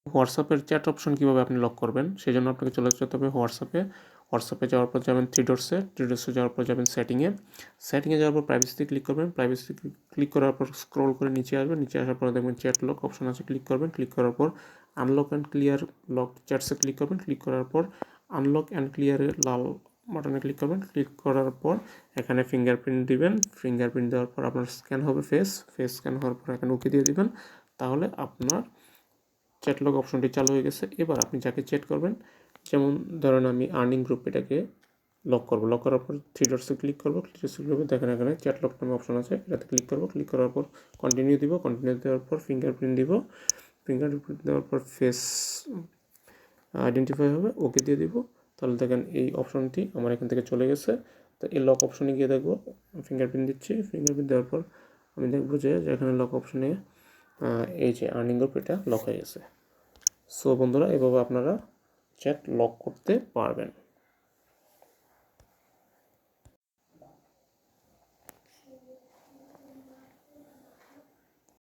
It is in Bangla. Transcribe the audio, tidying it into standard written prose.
হোয়াটসঅ্যাপের চ্যাট অপশন কীভাবে আপনি লক করবেন, সেই জন্য আপনাকে চলে যেতে হবে হোয়াটসঅ্যাপে যাওয়ার পর যাবেন থ্রি ডটসে যাওয়ার পর যাবেন সেটিংয়ে যাওয়ার পর প্রাইভেসিতে ক্লিক করবেন, প্রাইভেসিতে ক্লিক করার পর স্ক্রল করে নিচে আসবেন, নিচে আসার পর দেখবেন চ্যাট লক অপশন আছে, ক্লিক করবেন, ক্লিক করার পর আনলক অ্যান্ড ক্লিয়ার লক চ্যাটসে ক্লিক করবেন, ক্লিক করার পর আনলক অ্যান্ড ক্লিয়ারের লাল বাটনে ক্লিক করবেন, ক্লিক করার পর এখানে ফিঙ্গারপ্রিন্ট দিবেন, ফিঙ্গারপ্রিন্ট দেওয়ার পর আপনার স্ক্যান হবে ফেস স্ক্যান হওয়ার পর এখানে ওকে দিয়ে দিবেন, তাহলে আপনার চ্যাট লক অপশনটি চালু হয়ে গেছে। এবার আপনি যাকে চ্যাট করবেন, যেমন ধরেন আমি আর্নিং গ্রুপ এটাকে লক করবো, লক করার পর থ্রি ডটসে ক্লিক করবো, দেখেন এখানে চ্যাট লক নামে অপশন আছে, এটাতে ক্লিক করবো, ক্লিক করার পর কন্টিনিউ দিব, কন্টিনিউ দেওয়ার পর ফিঙ্গারপ্রিন্ট দিব, ফিঙ্গারপ্রিন্ট দেওয়ার পর ফেস আইডেন্টিফাই হবে, ওকে দিয়ে দিব, তাহলে দেখেন এই অপশনটি আমার এখান থেকে চলে গেছে। তো এই লক অপশনে গিয়ে দেখবো, ফিঙ্গারপ্রিন্ট দিচ্ছি, ফিঙ্গারপ্রিন্ট দেওয়ার পর আমি দেখবো যে এখানে লক অপশনে এই যে আর্নিং গ্রুপ এটা লক হয়ে গেছে। সো বন্ধুরা, এভাবে আপনারা চ্যাট লক করতে পারবেন।